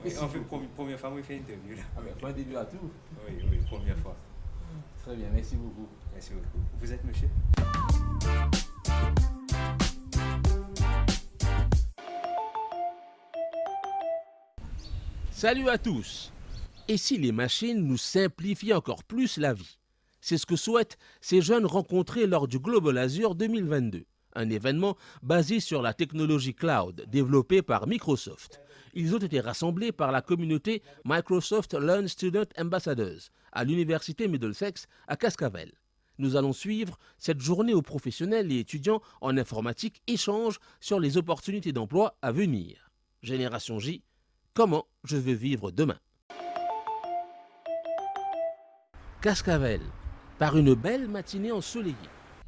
En fait, première fois, moi, je fais une interview là. Ah ben, faut un début à tout. Oui, première fois. Très bien, merci beaucoup. Merci beaucoup. Vous êtes monsieur? Salut à tous! Et si les machines nous simplifiaient encore plus la vie? C'est ce que souhaitent ces jeunes rencontrés lors du Global Azure 2022, un événement basé sur la technologie cloud développée par Microsoft. Ils ont été rassemblés par la communauté Microsoft Learn Student Ambassadors à l'université Middlesex à Cascavel. Nous allons suivre cette journée où professionnels et étudiants en informatique échangent sur les opportunités d'emploi à venir. Génération J, comment je veux vivre demain? Cascavel, par une belle matinée ensoleillée.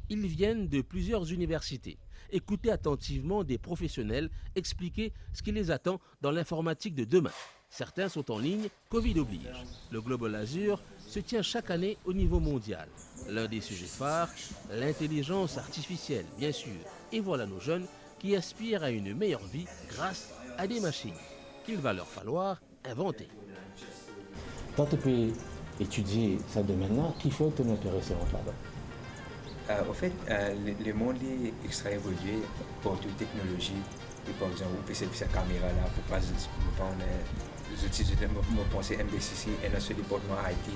Ils viennent de plusieurs universités. Écoutez attentivement des professionnels expliquer ce qui les attend dans l'informatique de demain. Certains sont en ligne, Covid oblige. Le Global Azure se tient chaque année au niveau mondial. L'un des sujets phares, l'intelligence artificielle, bien sûr. Et voilà nos jeunes qui aspirent à une meilleure vie grâce à des machines qu'il va leur falloir inventer. Quand tu peux étudier ça de maintenant, qui fait te intéresser là-dedans? En fait, le monde est extra évolué pour toute technologie. Et par exemple, vous pouvez cette caméra là pour pas les outils de penser MBCC et dans ce département IT,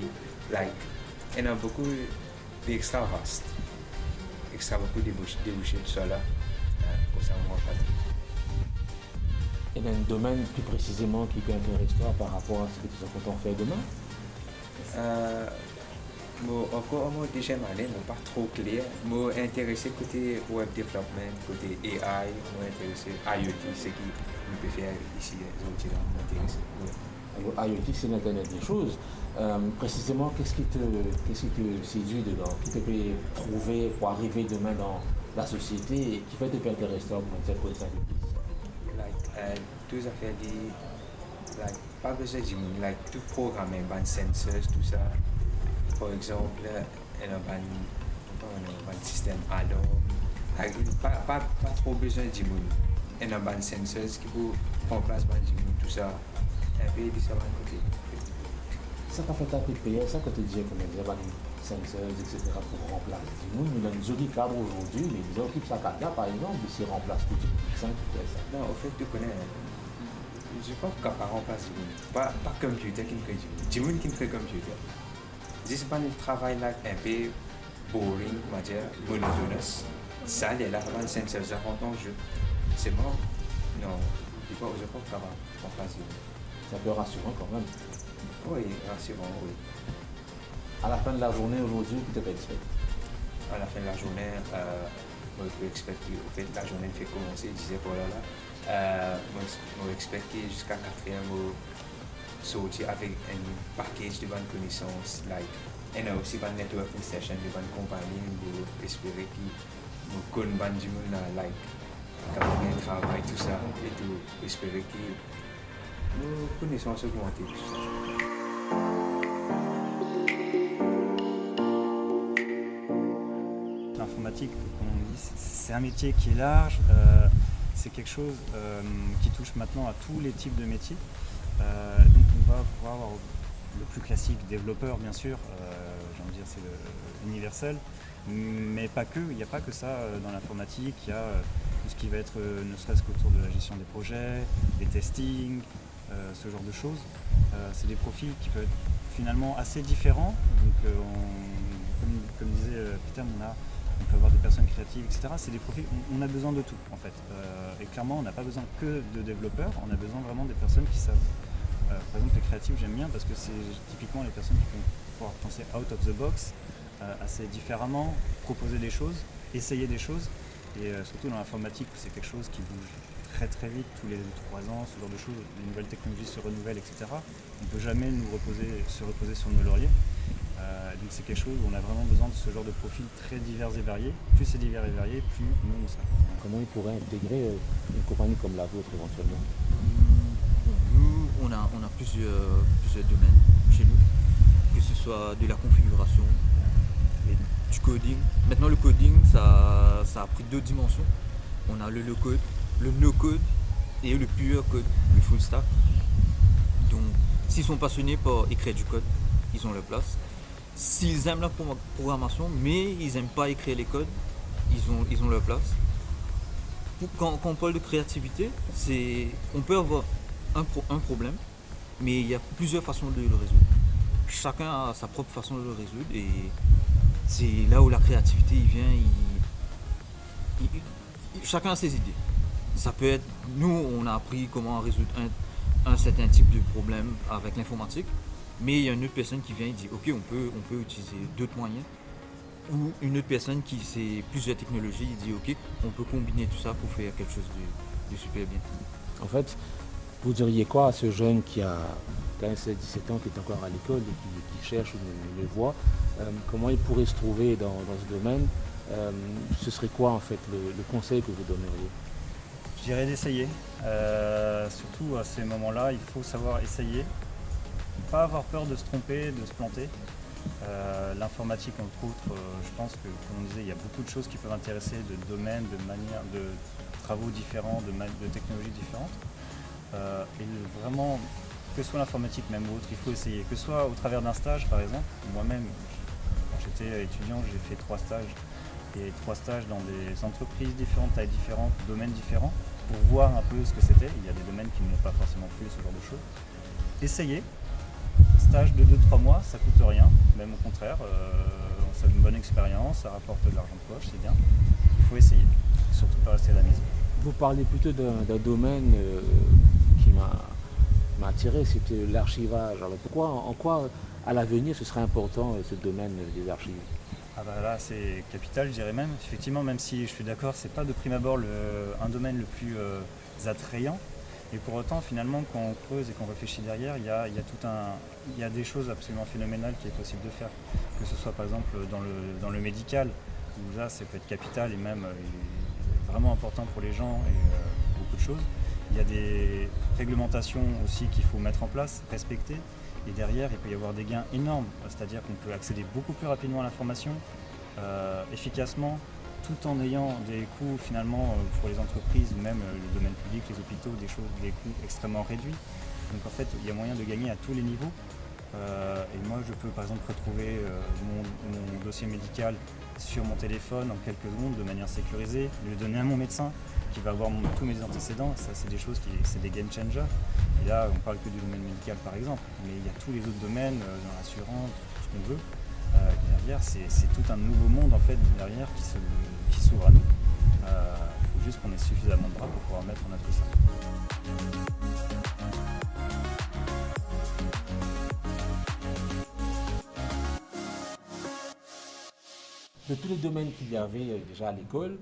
like, il y a beaucoup d'extra vaste, extra beaucoup débouchés tout ça là, pour ça on va pas. Et dans un domaine plus précisément qui peut intéresser toi par rapport à ce que tu comptes en faire demain? Encore moi déjà malin, mais pas trop clair. Moi intéressé côté web development, côté AI, moi intéressé IoT, ce qui me peut faire ici les outils là m'intéresse. IoT, c'est l'Internet des choses. Précisément, qu'est-ce qui te séduit dedans? Qui te peut trouver pour arriver demain dans la société et qui fait te intéresser pour cette chose? Like, tout ça fait like, pas besoin de like, tout programmer, ban sensors, tout ça. Par exemple, il y a un système alarme. Pas trop besoin de monde. Il y a un sensors qui peut remplacer tout ça. Un peu de ça côté. Ça qu'a fait ta PPS, ça que tu disais comme exemple, sensors, etc. pour remplacer du monde. Nous avons des outils cadres aujourd'hui, mais des équipes Sakata par exemple, ils remplacent tout ça qui fait ça. Non, au fait, tu connais. Je ne suis pas capable de remplacer du monde. Pas computer qui me fait du monde. Du monde qui me fait computer. C'est pas un travail là un peu boring, on va dire, monotonous. Ça, les là, avant sensors, ça rentre en jeu. C'est bon? Non, je ne suis pas capable de remplacer. C'est un peu rassurant quand même. Oui, rassurant, oui. À la fin de la journée aujourd'hui, tu te expectes? À la fin de la journée, moi je peux expecter, en fait, la journée fait commencer, je disais pour là, moi je expecte jusqu'à 4h, sortir avec un package de bonnes connaissances, like, et aussi une networking session de bonnes compagnies, pour espérer qu'ils nous connaissent du monde, like, quand on a un travail, tout ça, et tout, espérer que nos connaissances augmentent, tout ça. L'informatique, comme on dit, c'est un métier qui est large, c'est quelque chose qui touche maintenant à tous les types de métiers. Donc on va pouvoir avoir le plus classique développeur bien sûr, j'ai envie de dire c'est universel, mais pas que, il n'y a pas que ça dans l'informatique, il y a tout ce qui va être ne serait-ce qu'autour de la gestion des projets, des testings, ce genre de choses. C'est des profils qui peuvent être finalement assez différents, donc comme disait Peter, on peut avoir des personnes créatives, etc. C'est des profils, on a besoin de tout en fait. Et clairement, on n'a pas besoin que de développeurs, on a besoin vraiment des personnes qui savent. Par exemple, les créatifs, j'aime bien parce que c'est typiquement les personnes qui vont pouvoir penser out of the box, assez différemment, proposer des choses, essayer des choses. Et surtout dans l'informatique, c'est quelque chose qui bouge très très vite, tous les 3 ans, ce genre de choses, les nouvelles technologies se renouvellent, etc. On ne peut jamais se reposer sur nos lauriers. Donc c'est quelque chose où on a vraiment besoin de ce genre de profil très divers et variés. Plus c'est divers et varié, plus nous on sera. Comment ils pourraient intégrer une compagnie comme la vôtre éventuellement? Nous, on a plusieurs domaines chez nous, que ce soit de la configuration et du coding. Maintenant le coding, ça a pris 2 dimensions. On a le low-code, le no-code et le pure code, le full stack. S'ils sont passionnés par écrire du code, ils ont leur place. S'ils aiment la programmation, mais ils n'aiment pas écrire les codes, ils ont leur place. Quand on parle de créativité, on peut avoir un problème, mais il y a plusieurs façons de le résoudre. Chacun a sa propre façon de le résoudre et c'est là où la créativité vient. Chacun a ses idées. Ça peut être, nous on a appris comment résoudre un certain type de problème avec l'informatique, mais il y a une autre personne qui vient et dit ok, on peut utiliser d'autres moyens. Ou une autre personne qui sait plusieurs technologies, il dit ok, on peut combiner tout ça pour faire quelque chose de super bien. En fait, vous diriez quoi à ce jeune qui a 15-17 ans, qui est encore à l'école et qui cherche une voie, comment il pourrait se trouver dans ce domaine? Ce serait quoi en fait le conseil que vous donneriez? Je dirais d'essayer. Surtout à ces moments-là, il faut savoir essayer. Pas avoir peur de se tromper, de se planter. L'informatique entre autres, je pense que comme on disait, il y a beaucoup de choses qui peuvent intéresser, de domaines, de manières, de travaux différents, de technologies différentes. Et vraiment, que ce soit l'informatique même ou autre, il faut essayer. Que ce soit au travers d'un stage par exemple. Moi-même, quand j'étais étudiant, j'ai fait 3 stages. Et 3 stages dans des entreprises différentes, tailles différentes, domaines différents, pour voir un peu ce que c'était. Il y a des domaines qui ne m'ont pas forcément plu, ce genre de choses. Essayez. Stage de 2-3 mois, ça coûte rien, même au contraire, c'est une bonne expérience, ça rapporte de l'argent de poche, c'est bien. Il faut essayer, surtout pas rester à la maison. Vous parlez plutôt d'un domaine qui m'a attiré, c'était l'archivage. Alors pourquoi, en quoi à l'avenir ce serait important ce domaine des archives? Ah bah là c'est capital, je dirais même. Effectivement, même si je suis d'accord, c'est pas de prime abord un domaine le plus attrayant. Et pour autant, finalement, quand on creuse et qu'on réfléchit derrière, il y a des choses absolument phénoménales qui est possible de faire. Que ce soit par exemple dans le médical, où là, ça peut être capital et même vraiment important pour les gens et beaucoup de choses. Il y a des réglementations aussi qu'il faut mettre en place, respecter. Et derrière, il peut y avoir des gains énormes. C'est-à-dire qu'on peut accéder beaucoup plus rapidement à l'information, efficacement, tout en ayant des coûts finalement pour les entreprises, même le domaine public, les hôpitaux, des coûts extrêmement réduits. Donc en fait, il y a moyen de gagner à tous les niveaux. Et moi, je peux par exemple retrouver mon dossier médical sur mon téléphone en quelques secondes de manière sécurisée, le donner à mon médecin qui va avoir tous mes antécédents. Ça, c'est des choses c'est des game changers. Et là, on parle que du domaine médical par exemple, mais il y a tous les autres domaines, dans l'assurance, tout ce qu'on veut. Derrière, c'est tout un nouveau monde en fait derrière qui s'ouvre à nous. Il faut juste qu'on ait suffisamment de bras pour pouvoir mettre en œuvre tout ça. De tous les domaines qu'il y avait déjà à l'école,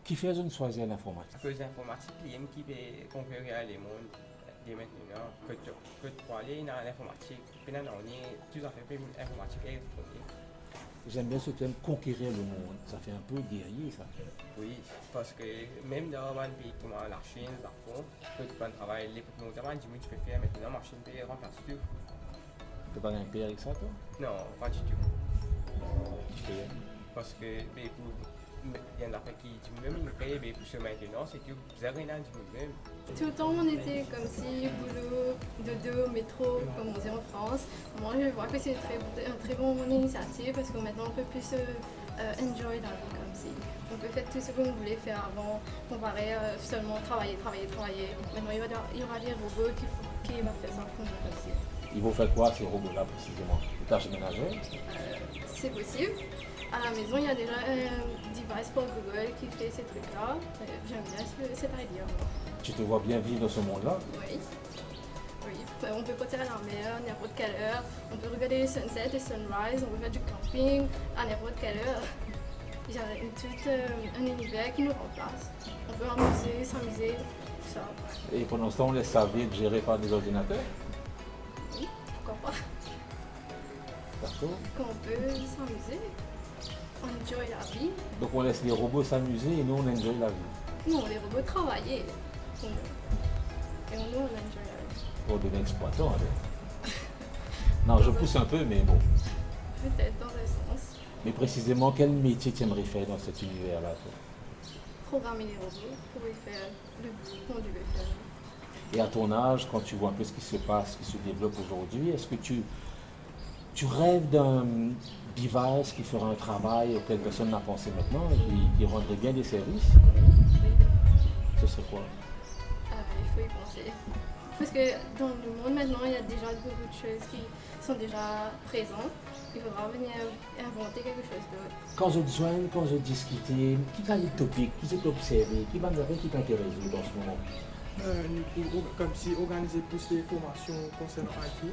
qui faisait choisir l'informatique? À cause de l'informatique, il y a une qui peut conquérir les mondes. Et maintenant, que tu aller dans l'informatique, puis on est tout à fait informatique et électronique. J'aime bien ce terme conquérir le monde, ça fait un peu guerrier ça. Oui, parce que même dans un pays comme la Chine, le Japon, que tu peux travailler, notamment 10 minutes tu peux faire, maintenant la machine peut remplacer tout. Tu peux pas un père avec ça toi? Non, pas du tout. Qui fait? Parce que il y en a qui disent même mais pour ce maintenant, c'est que vous avez rien à dire même. Tout le temps, on était comme si boulot, dodo, métro, comme on dit en France. Moi, je vois que c'est une très bonne initiative parce que maintenant, on peut plus enjoy dans la vie comme si. On peut faire tout ce qu'on voulait faire avant, comparé seulement travailler. Maintenant, il y aura des robots qui vont faire ça pour nous aussi. Ils vont faire quoi ces robots-là précisément? Des tâches ménagères? C'est possible. À la maison, il y a déjà un device pour Google qui fait ces trucs-là. J'aime bien cette idée. Tu te vois bien vivre dans ce monde-là? Oui. On peut partir à la mer à n'importe quelle heure. On peut regarder les sunsets, les sunrises, on peut faire du camping à n'importe quelle heure. Il y a tout un univers qui nous remplace. On peut s'amuser, tout ça. Et pendant ce temps, on laisse sa vie être gérée par des ordinateurs? Oui, pourquoi pas. D'accord. Quand on peut s'amuser, on enjoy la vie. Donc on laisse les robots s'amuser et nous on enjoy la vie. Non, les robots travailler. Et nous on enjoy la vie. Pour devenir exploitant alors. Non, je pousse un peu, mais bon. Peut-être dans le sens. Mais précisément, quel métier tu aimerais faire dans cet univers-là toi? Programmer les robots pour y faire le boulot qu'on devait faire. Et à ton âge, quand tu vois un peu ce qui se passe, ce qui se développe aujourd'hui, est-ce que tu rêves d'un device qui fera un travail auquel personne n'a pensé maintenant et qui rendrait bien des services? Ce serait quoi? Il faut y penser. Parce que dans le monde maintenant, il y a déjà beaucoup de choses qui sont déjà présentes. Il faudra venir inventer quelque chose d'autre. Quand je discutais, qui t'a topic, qui s'est observé, qui va nous faire, qui t'intéresse dans ce moment? Comme si organiser plus les formations concernant IT,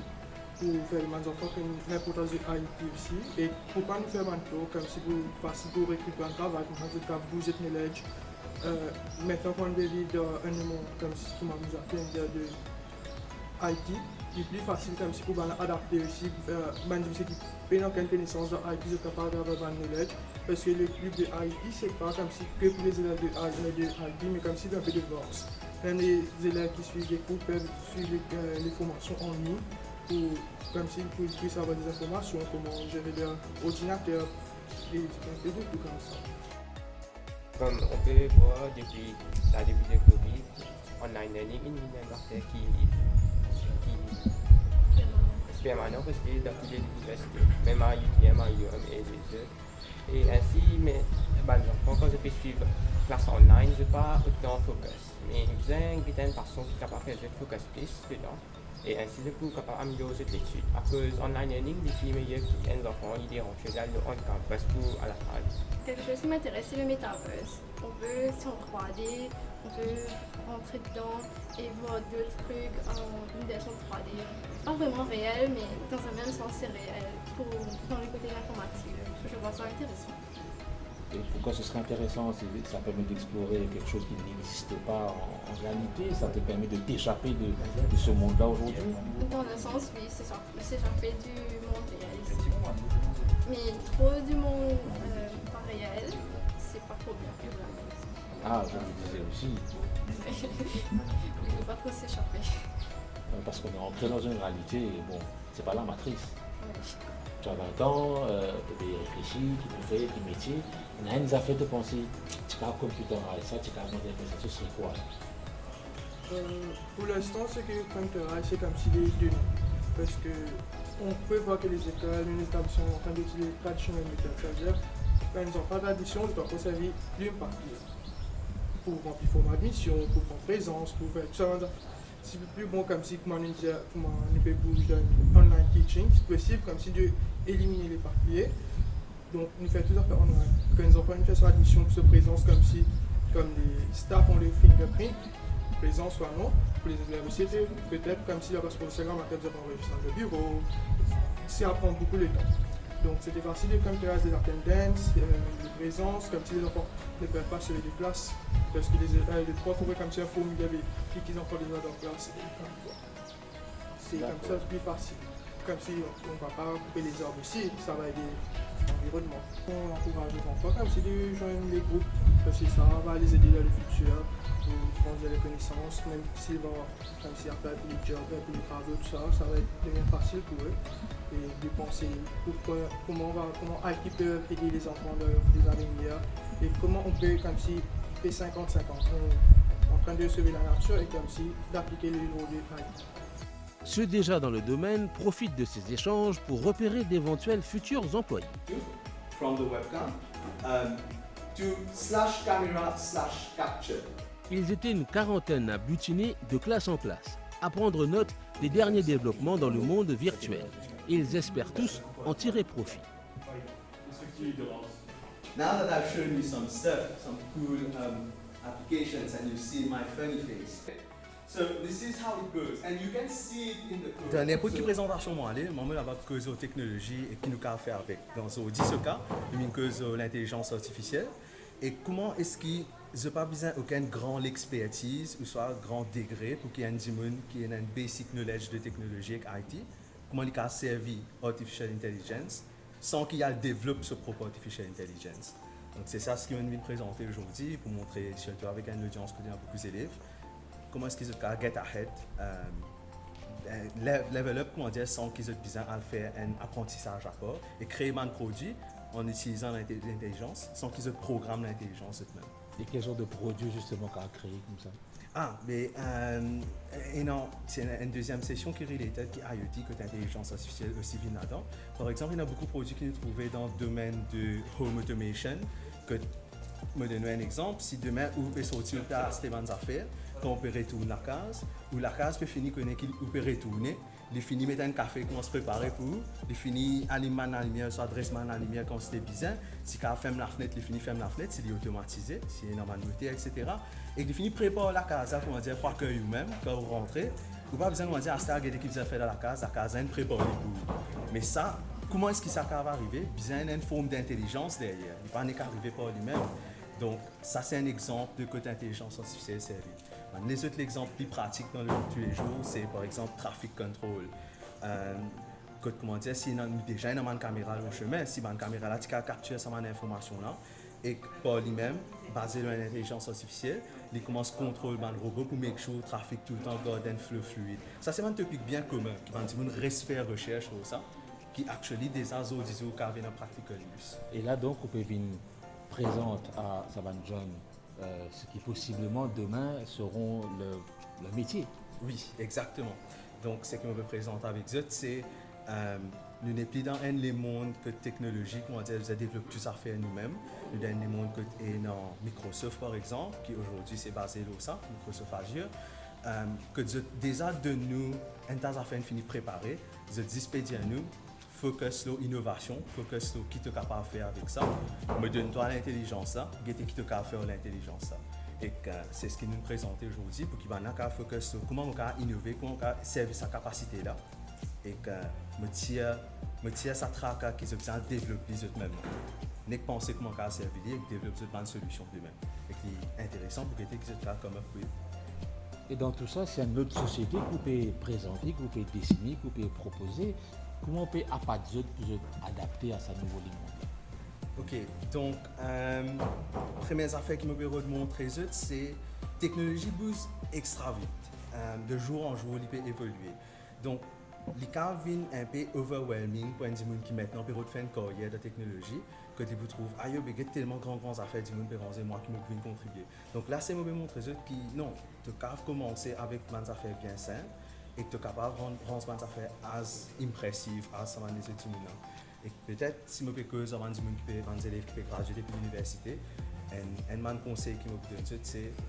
pour faire les enfants l'importance de IT aussi, et pour pas nous faire maintenant, comme si pour facile pour récupérer un travail, comme ça, pour bouger de knowledge. Maintenant qu'on est dans un monde comme si pour m'amuser de IT, il est plus facile comme si pour adapter aussi, pour faire qui peut avoir quelques connaissances de IT, c'est capable d'avoir une knowledge, parce que le club de IT, c'est pas comme si que pour les élèves de IT, mais comme si d'un peu de force. Même les élèves qui suivent les cours peuvent suivre les formations en ligne, comme s'ils puissent avoir des informations, comment gérer leur ordinateur, et un peu de tout comme ça. Comme on peut voir depuis la début de Covid, online learning, il y a un affaire qui est permanent parce que dans toutes les universités, même à UTM, à UM et les autres. Et ainsi, mes enfants, quand je peux suivre classe online, je ne suis pas autant focus. Mais j'ai une façon qui est capable de faire focus plus dedans. Et ainsi, je suis capable d'améliorer l'étude. À cause online learning, depuis meilleur que les enfants, ils dérangent dans le on-campus pour à la salle. Quelque chose qui m'intéresse, c'est le metaverse. On peut, si on 3D, on peut rentrer dedans et voir d'autres trucs en une version 3D. Pas vraiment réel, mais dans un même sens, c'est réel dans le côté informatique. Je vois ça intéressant. Et pourquoi ce serait intéressant? Ça permet d'explorer quelque chose qui n'existe pas en réalité, ça te permet de t'échapper de ce monde-là aujourd'hui. Dans un sens, oui, c'est ça. S'échapper du monde réaliste. Mais trop du monde pas réel, c'est pas trop bien pour la vie. Ah, je me disais aussi. Il ne faut pas trop s'échapper. Parce qu'on est entré dans une réalité, et bon, c'est pas la matrice. Oui. Tu as 20 ans, tu as réfléchi, tu peux faire des métiers. On a nous a fait de penser, tu as un computer, ça, tu as un modèle, ça serait quoi? Pour l'instant, ce que computer, c'est comme si les deux. Parce que on peut voir que les écoles, les établissements sont en train d'utiliser les traditionnels méthodes. C'est-à-dire, quand ils n'ont pas d'addition, ils doivent conserver plume papier. Pour remplir forme admission, pour prendre présence, pour faire tout ça. C'est plus bon comme si, comment on peut bouger online teaching, c'est possible comme si de éliminer les papiers. Donc, nous faisons tout ça online. Quand les enfants font sur admission, se présence comme si, comme les staff ont les fingerprints, présence soit non. Pour les élèves aussi, peut-être comme si la responsabilité en matière de enregistrement de bureau, ça prend beaucoup de temps. Donc, c'était facile comme des attendances, des présences, comme si les enfants ne peuvent pas se les classes. Parce que les profs auraient comme si un formulaire et qu'ils ont encore déjà dans la classe. C'est comme ça, c'est plus facile. Comme si on ne va pas couper les arbres aussi, ça va aider l'environnement. On encourage les enfants comme si de joindre les groupes, parce que ça va les aider dans le futur pour grandir les connaissances, même s'ils vont comme si après les jobs, les travaux, tout ça, ça va devenir facile pour eux. Et de penser comment IT peut aider les enfants dans des années meilleures et comment on peut comme si fait 50-50, en train de sauver la nature et comme si d'appliquer les lois de IT. Ceux déjà dans le domaine profitent de ces échanges pour repérer d'éventuels futurs employés. From the webcam to /camera/capture. Ils étaient une quarantaine à butiner de classe en classe, à prendre note des derniers développements dans le monde virtuel. Ils espèrent tous en tirer profit. Now that I've shown you some stuff, some cool applications, and you see my funny face. So this is how it goes, and you can see it in the code. Dans n'importe quelle présentation, moi, on va causer aux technologies et qui nous a fait avec. Dans ce cas, il cause l'intelligence artificielle et comment est-ce qu'il n'a pas besoin aucune grande expertise ou soit grand degré pour qu'il y ait un monde qui ait une basic knowledge de technologie avec IT, comment il a servi artificial intelligence sans qu'il développe sa propre artificial intelligence. Donc c'est ça ce que je viens de présenter aujourd'hui pour montrer, surtout avec une audience qui a beaucoup d'élèves, comment est-ce qu'ils peuvent get ahead, level up, comment dire, sans qu'ils aient besoin de faire un apprentissage à part et créer un produit en utilisant l'intelligence sans qu'ils aient programme l'intelligence eux-mêmes. Et quel genre de produit justement qu'on a créé comme ça? Ah, mais et non, c'est une deuxième session qui est related, qui est IoT, côté intelligence artificielle aussi vient là-dedans. Par exemple, il y a beaucoup de produits qui nous trouvent dans le domaine de home automation. Que, je vais donner un exemple. Si demain, vous pouvez sortir à acheter des affaires, quand on peut retourner la case, ou la case peut finir qu'on peut retourner, il finit mettre un café qu'on se prépare pour vous, il finit allumer la lumière, soit adresse la lumière quand c'était bizarre, si quand ferme la fenêtre, il finit ferme la fenêtre, c'est automatisé, si il y a une manualité, etc. Et il finit préparer la case, comment dire, pour accueillir vous-même, quand vous rentrez, vous n'avez pas besoin de dire, ah, c'est à regarder qui vous a fait dans la case est préparée pour vous. Mais ça, comment est-ce que ça va arriver? Bien, il y a une forme d'intelligence derrière, il ne peut pas arriver par lui-même. Donc, ça, c'est un exemple de côté intelligence artificielle servie. Les autres exemples plus pratiques dans le tous les jours, c'est par exemple traffic control. Comment dire, si on a déjà une caméra au chemin, si une caméra là, tu as capturé cette information là, et par lui-même, basé sur l'intelligence artificielle, il commence à contrôler le robot pour make sure le trafic tout le temps garde un flux fluide. Ça, c'est un topic bien commun, qui va dire reste faire recherche sur ça, qui actually des azos disons qui avaient un practical use. Et là donc, on peut venir présente à Savane John. Ce qui possiblement demain seront le métier. Oui, exactement. Donc, ce qu'on veut présenter avec eux, c'est nous n'est plus dans un monde que technologique, on va dire, vous avez développé tout ça faire nous-mêmes. Nous dans un monde que est dans Microsoft, par exemple, qui aujourd'hui c'est basé sur ça, Microsoft Azure, que déjà de nous, un tas d'affaires fini préparé, vous dispédiez à nous, focus sur l'innovation, focus sur qui tu es capable de faire avec ça. Me donne-toi l'intelligence, qui tu es capable de faire l'intelligence. Et c'est ce qu'il nous présente aujourd'hui pour qu'il va focus sur comment on peut innover, comment on peut servir sa capacité là. Et que me tire sa traque qu'ils ont besoin de développer les autres mêmes. N'est que penser comment on peut servir et développer une solution lui-même. Et qui est intéressant pour que qu'ils ont comme un. Et dans tout ça, c'est une autre société que vous pouvez présenter, que vous pouvez dessiner, que vous pouvez proposer. Comment on peut adapter à sa nouveau monde? Ok, donc, première affaire qui me permet de montrer, c'est que la technologie bouge extra vite. De jour en jour, elle peut évoluer. Donc, les cas viennent un peu overwhelming pour un gens qui maintenant peut faire une carrière de technologie, que tu vous trouves, il y a tellement grandes affaires, du monde peut moi qui me viennent contribuer. Donc là, c'est moi montrer que non, tu peux commencer avec des affaires bien simples. Et que tu es capable de rendre ces affaires as impressives, as les autres gens. Et peut-être, si je peux causer avec des élèves qui peuvent graduer depuis l'université, un conseil qui me donne,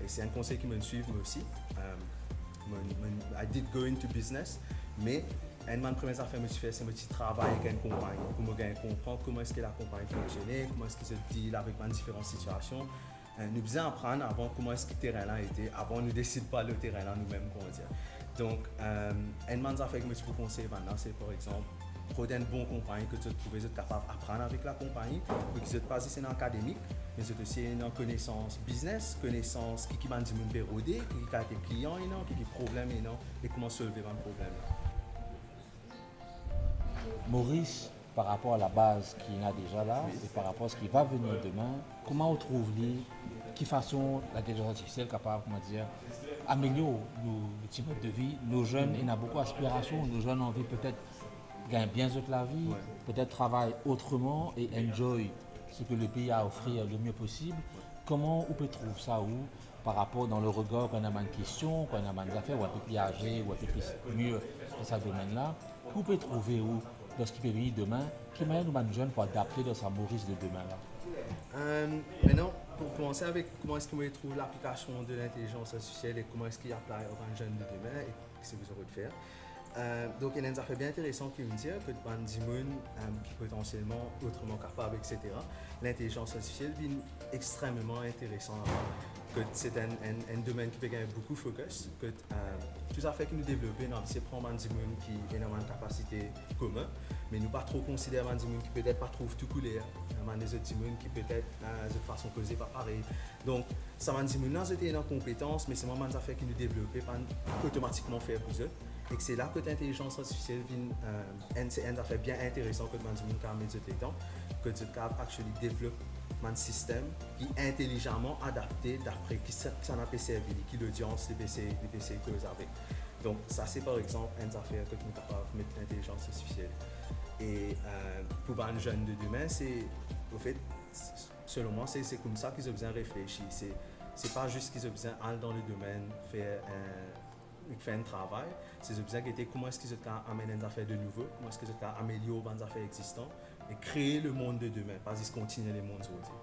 c'est un conseil qui me suit moi aussi. I did go into business, mais une première affaire que je fais, c'est que je travaille avec une compagnie pour me comprendre comment est-ce que la compagnie fonctionne, comment est-ce qu'ils se deal avec différentes situations. Nous devons apprendre avant comment est-ce que le terrain là était, avant nous décide pas le terrain là nous-mêmes, comment dire. Donc, une des affaires que je vous conseille maintenant, c'est par exemple, prendre une bonne compagnie que tu trouves capable d'apprendre avec la compagnie, pour que tu pas juste en académique, mais c'est aussi une connaissance business, connaissance qui m'a dit mon pérodé, qui a été client, qui a problème, et comment solver un problème. Maurice, par rapport à la base qu'il a déjà là, et par rapport à ce qui va venir demain, comment on trouve qui façon l'intelligence artificielle capable, comment dire, améliorer le mode de vie. Nos jeunes, il y a beaucoup d'aspirations, nos jeunes ont envie peut-être gagner bien la vie, peut-être travailler autrement et enjoy ce que le pays a à offrir le mieux possible. Comment on peut trouver ça par rapport dans le regard quand on a une question, quand on a des affaires, ou un peu plus âgé, ou un peu plus mieux dans ce domaine-là, qu'on peut trouver dans ce qui peut venir demain, qui mène aux jeunes pour adapter dans sa Maurice de demain là. Maintenant, pour commencer avec comment est-ce qu'on trouve l'application de l'intelligence artificielle et comment est-ce qu'il applique aux jeunes de demain et ce que vous aurez de faire. Donc il y a une affaire bien intéressante qui me dit que des gens qui potentiellement autrement capables, etc. L'intelligence artificielle est extrêmement intéressant. Que c'est un domaine qui peut gagner beaucoup de focus. Que tout ça fait que nous développons, c'est prendre des gens qui ont une capacité commune, mais nous pas trop considérer des gens qui peut-être pas trouvent tout couleur, des autres gens qui peut-être de façon causée pas pareil. Donc ça va dire que c'était une compétence, mais c'est vraiment des affaires qui nous développent automatiquement faire pour eux. Et c'est là que l'intelligence artificielle vient c'est une affaire bien intéressante que les gens ont mis de temps, que tu actually développe un système qui est intelligemment adapté d'après qui s'en a servi, qui l'audience, les PC que vous avez. Donc ça c'est par exemple une affaire que nous sommes capables de mettre l'intelligence artificielle. Et pour les jeunes de demain, c'est au fait selon moi, c'est comme ça qu'ils ont besoin de réfléchir. C'est pas juste qu'ils ont besoin d'aller dans le domaine, faire un travail. C'est besoin de comment est-ce qu'ils ont amené des affaires de nouveau, comment est-ce qu'ils ont amélioré les affaires existantes et créer le monde de demain, pas juste continuer les mondes aujourd'hui.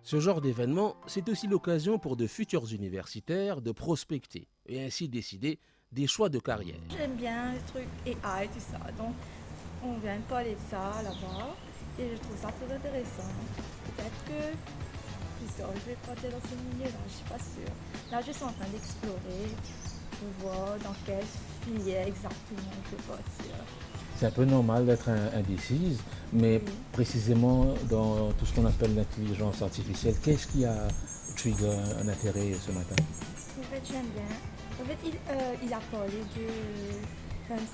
Ce genre d'événement, c'est aussi l'occasion pour de futurs universitaires de prospecter et ainsi décider des choix de carrière. J'aime bien les trucs AI, tout ça. Donc, on vient de parler de ça là-bas et je trouve ça très intéressant. Peut-être que plus tard, je vais partir dans ce milieu-là, je ne suis pas sûre. Là, je suis en train d'explorer pour voir dans quelle filière exactement je vais partir. C'est un peu normal d'être indécise, mais précisément dans tout ce qu'on appelle l'intelligence artificielle, qu'est-ce qui a trigger un intérêt ce matin? En fait, j'aime bien. En fait, il a parlé de comme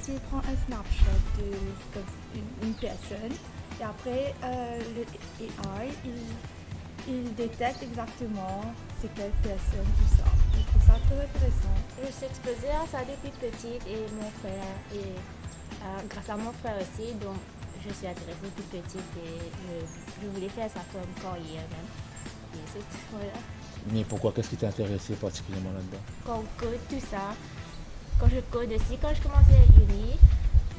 s'il prend un snapshot de une personne et après le AI il détecte exactement c'est quelle personne, tout ça. Je trouve ça très intéressant. Je suis exposée à ça depuis petite et mon frère, et grâce à mon frère aussi, donc je suis intéressée depuis petite et je voulais faire ça comme carrière même. Et c'est voilà. Mais pourquoi? Qu'est-ce qui t'a intéressé particulièrement là-dedans? Quand on code tout ça, quand je code aussi, quand je commençais à l'uni,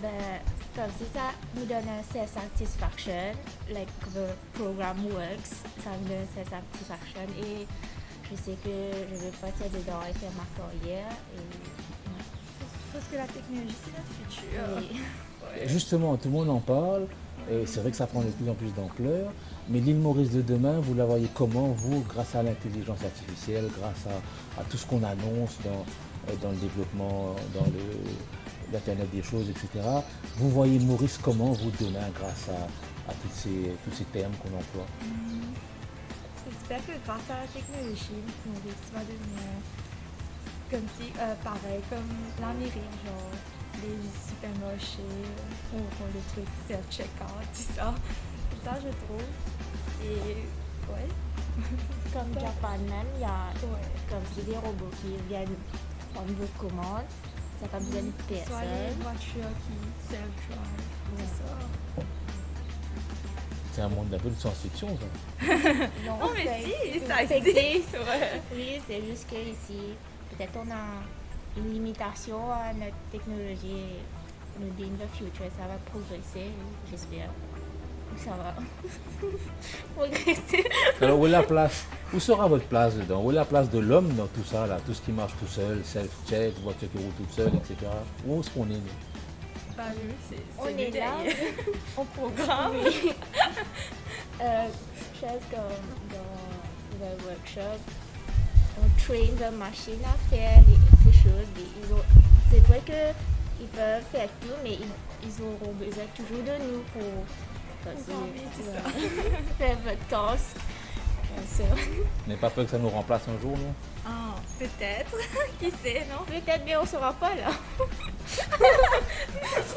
ben, comme si ça nous donne un self-satisfaction, like the program works, ça me donne un self-satisfaction et je sais que je vais partir dedans et faire ma carrière. Parce que la technologie, c'est notre futur. Oui. Ouais. Justement, tout le monde en parle, et c'est vrai que ça prend de plus en plus d'ampleur, mais l'île Maurice de demain, vous la voyez comment, vous, grâce à l'intelligence artificielle, grâce à tout ce qu'on annonce dans le développement, dans l'Internet des choses, etc. Vous voyez Maurice comment, vous, demain, grâce à tous ces termes qu'on emploie? J'espère que grâce à la technologie, Maurice va devenir comme si, pareil, comme l'Amérique, genre les supermarchés, auront le truc self-checkout, tout ça. C'est ça, je trouve. Et ouais. Comme Japan même, il y a comme si des robots qui viennent prendre vos commandes. Ça n'a pas besoin de personne. Soit les voitures qui self-drive, c'est ça. C'est un monde un peu de science-fiction, ça. Non, mais si, ça existe. Ouais. Oui, c'est juste qu'ici, peut-être on a une limitation à notre technologie. Maybe in the future, ça va progresser, j'espère. Ça va progresser. Alors, où sera votre place dedans? Où est la place de l'homme dans tout ça, là? Tout ce qui marche tout seul, self-check, voiture qui roule toute seule, etc. Où est-ce qu'on est, nous? Bah, on est là, on programme. Oui. Chose comme dans le workshop, on train la machine à faire ces choses. C'est vrai qu'ils peuvent faire tout, mais ils auront besoin toujours de nous pour faire votre task. N'ayez pas peur que ça nous remplace un jour, non? Ah, peut-être. Qui sait, non? Peut-être, mais on ne sera pas là. On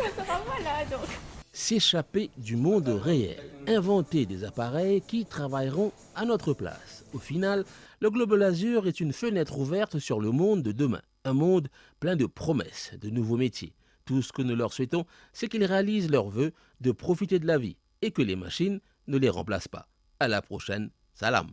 ne sera pas là, donc. S'échapper du monde réel, inventer des appareils qui travailleront à notre place. Au final, le Global Azure est une fenêtre ouverte sur le monde de demain. Un monde plein de promesses, de nouveaux métiers. Tout ce que nous leur souhaitons, c'est qu'ils réalisent leur vœu de profiter de la vie et que les machines ne les remplacent pas. À la prochaine, salam.